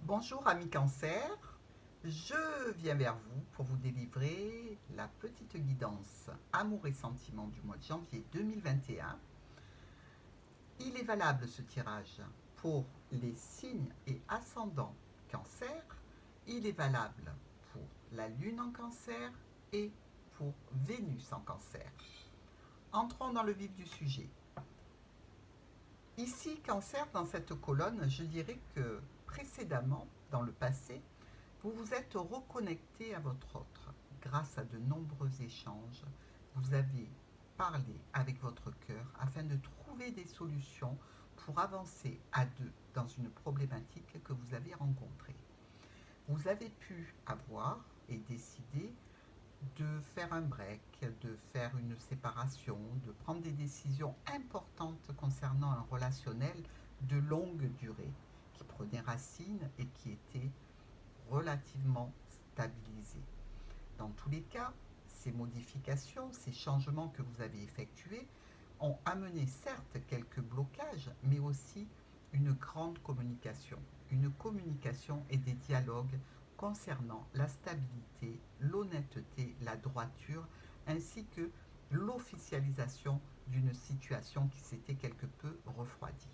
Bonjour amis cancer, je viens vers vous pour vous délivrer la petite guidance Amour et sentiments du mois de janvier 2021. Il est valable ce tirage pour les signes et ascendants cancer, il est valable pour la lune en cancer et pour Vénus en cancer. Entrons dans le vif du sujet. Ici, cancer, dans cette colonne, je dirais que précédemment, dans le passé, vous vous êtes reconnecté à votre autre grâce à de nombreux échanges. Vous avez parlé avec votre cœur afin de trouver des solutions pour avancer à deux dans une problématique que vous avez rencontrée. Vous avez pu avoir et décider de faire un break, de faire une séparation, de prendre des décisions importantes concernant un relationnel de longue durée qui prenait racine et qui était relativement stabilisé. Dans tous les cas, ces modifications, ces changements que vous avez effectués ont amené certes quelques blocages, mais aussi une grande communication. Une communication et des dialogues concernant la stabilité, l'honnêteté, la droiture, ainsi que l'officialisation d'une situation qui s'était quelque peu refroidie.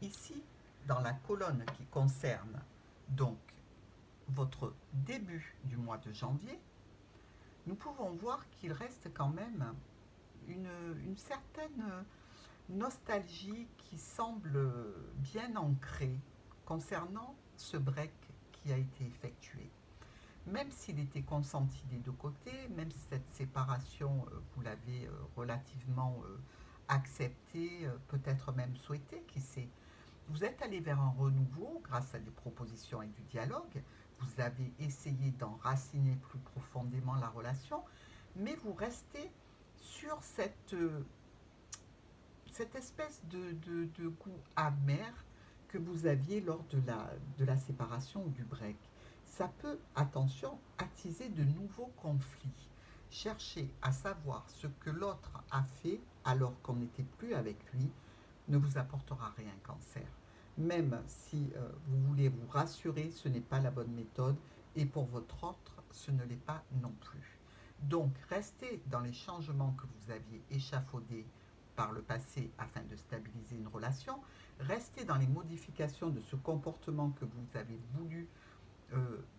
Ici, dans la colonne qui concerne donc votre début du mois de janvier, nous pouvons voir qu'il reste quand même une certaine nostalgie qui semble bien ancrée concernant ce break qui a été effectué. Même s'il était consenti des deux côtés, même si cette séparation, vous l'avez relativement acceptée, peut-être même souhaitée, qui sait, vous êtes allé vers un renouveau grâce à des propositions et du dialogue. Vous avez essayé d'enraciner plus profondément la relation, mais vous restez sur cette espèce de goût amer que vous aviez lors de la séparation ou du break. Ça peut, attention, attiser de nouveaux conflits. Chercher à savoir ce que l'autre a fait alors qu'on n'était plus avec lui ne vous apportera rien, cancer. Même si vous voulez vous rassurer, ce n'est pas la bonne méthode et pour votre autre, ce ne l'est pas non plus. Donc, restez dans les changements que vous aviez échafaudés par le passé afin de stabiliser une relation, restez dans les modifications de ce comportement que vous avez voulu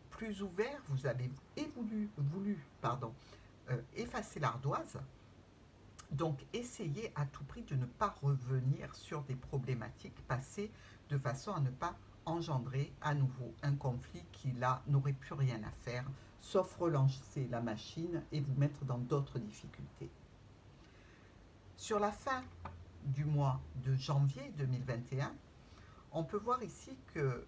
plus ouvert, vous avez voulu effacer l'ardoise. Donc, essayez à tout prix de ne pas revenir sur des problématiques passées de façon à ne pas engendrer à nouveau un conflit qui, là, n'aurait plus rien à faire, sauf relancer la machine et vous mettre dans d'autres difficultés. Sur la fin du mois de janvier 2021, on peut voir ici que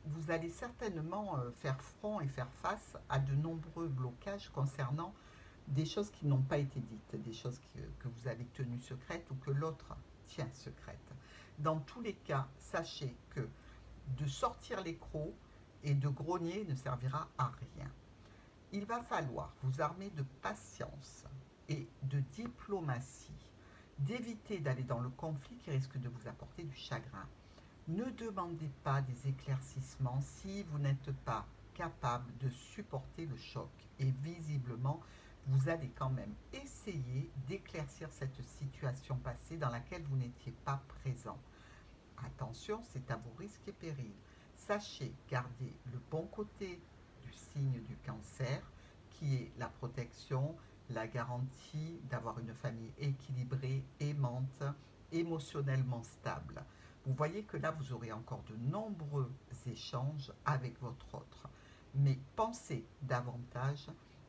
vous allez certainement faire front et faire face à de nombreux blocages concernant des choses qui n'ont pas été dites, des choses que vous avez tenues secrètes ou que l'autre tient secrètes. Dans tous les cas, sachez que de sortir les crocs et de grogner ne servira à rien. Il va falloir vous armer de patience et de diplomatie, d'éviter d'aller dans le conflit qui risque de vous apporter du chagrin. Ne demandez pas des éclaircissements si vous n'êtes pas capable de supporter le choc. Et visiblement, vous allez quand même essayer d'éclaircir cette situation passée dans laquelle vous n'étiez pas présent. Attention, c'est à vos risques et périls. Sachez garder le bon côté du signe du cancer, qui est la protection, la garantie d'avoir une famille équilibrée, aimante, émotionnellement stable. Vous voyez que là, vous aurez encore de nombreux échanges avec votre autre. Mais pensez davantage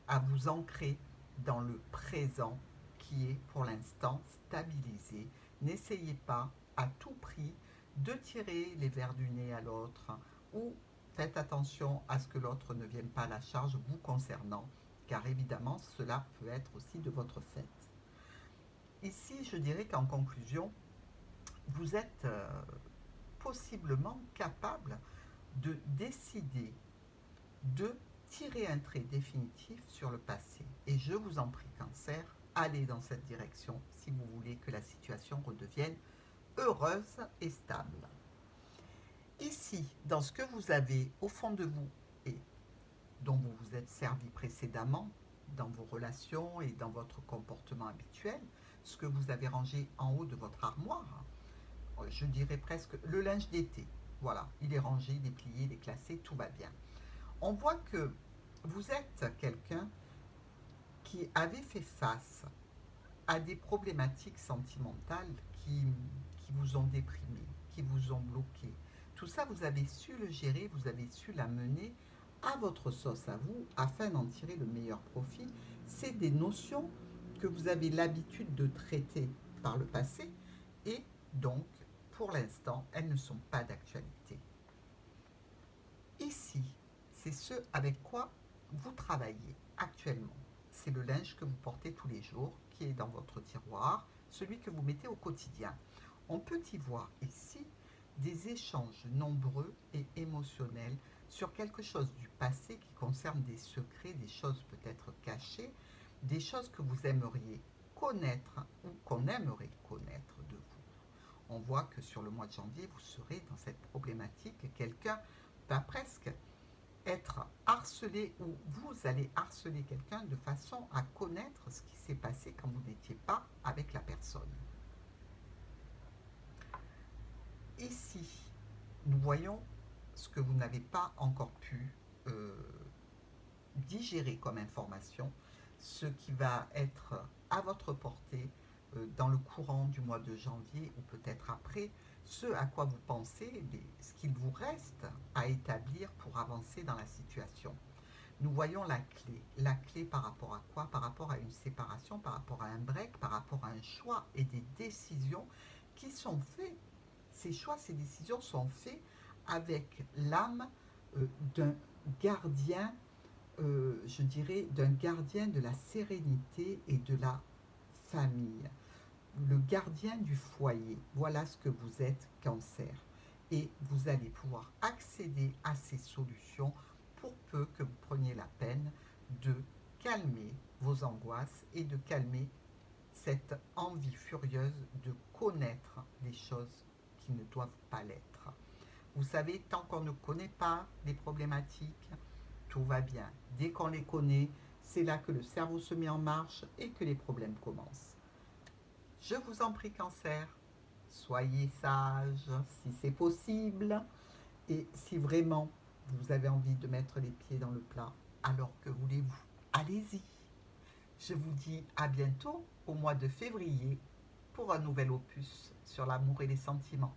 à vous ancrer dans le présent qui est pour l'instant stabilisé. N'essayez pas à tout prix de tirer les verres du nez à l'autre ou faites attention à ce que l'autre ne vienne pas à la charge vous concernant, car évidemment cela peut être aussi de votre fait. Ici, je dirais qu'en conclusion, vous êtes possiblement capable de décider de tirer un trait définitif sur le passé. Et je vous en prie, cancer, allez dans cette direction si vous voulez que la situation redevienne heureuse et stable. Ici, dans ce que vous avez au fond de vous et dont vous vous êtes servi précédemment, dans vos relations et dans votre comportement habituel, ce que vous avez rangé en haut de votre armoire, je dirais presque le linge d'été. Voilà, il est rangé, il est plié, il est classé, tout va bien. On voit que vous êtes quelqu'un qui avait fait face à des problématiques sentimentales qui vous ont déprimé, qui vous ont bloqué. Tout ça, vous avez su le gérer, vous avez su la mener à votre sauce à vous afin d'en tirer le meilleur profit. C'est des notions que vous avez l'habitude de traiter par le passé et donc, pour l'instant, elles ne sont pas d'actualité. Ici, c'est ce avec quoi vous travaillez actuellement. C'est le linge que vous portez tous les jours, qui est dans votre tiroir, celui que vous mettez au quotidien. On peut y voir ici des échanges nombreux et émotionnels sur quelque chose du passé qui concerne des secrets, des choses peut-être cachées, des choses que vous aimeriez connaître ou qu'on aimerait connaître de vous. On voit que sur le mois de janvier, vous serez dans cette problématique. Quelqu'un va presque être harcelé ou vous allez harceler quelqu'un de façon à connaître ce qui s'est passé quand vous n'étiez pas avec la personne. Ici, nous voyons ce que vous n'avez pas encore pu euh, digérer comme information, ce qui va être à votre portée dans le courant du mois de janvier ou peut-être après, ce à quoi vous pensez, ce qu'il vous reste à établir pour avancer dans la situation. Nous voyons la clé. La clé par rapport à quoi? Par rapport à une séparation, par rapport à un break, par rapport à un choix et des décisions qui sont faits. Ces choix, ces décisions sont faits avec l'âme d'un gardien, je dirais, d'un gardien de la sérénité et de la famille. Le gardien du foyer, voilà ce que vous êtes, Cancer. Et vous allez pouvoir accéder à ces solutions pour peu que vous preniez la peine de calmer vos angoisses et de calmer cette envie furieuse de connaître les choses qui ne doivent pas l'être. Vous savez, tant qu'on ne connaît pas les problématiques, tout va bien. Dès qu'on les connaît, c'est là que le cerveau se met en marche et que les problèmes commencent. Je vous en prie, Cancer, soyez sage si c'est possible. Et si vraiment vous avez envie de mettre les pieds dans le plat, alors que voulez-vous? Allez-y. Je vous dis à bientôt au mois de février pour un nouvel opus sur l'amour et les sentiments.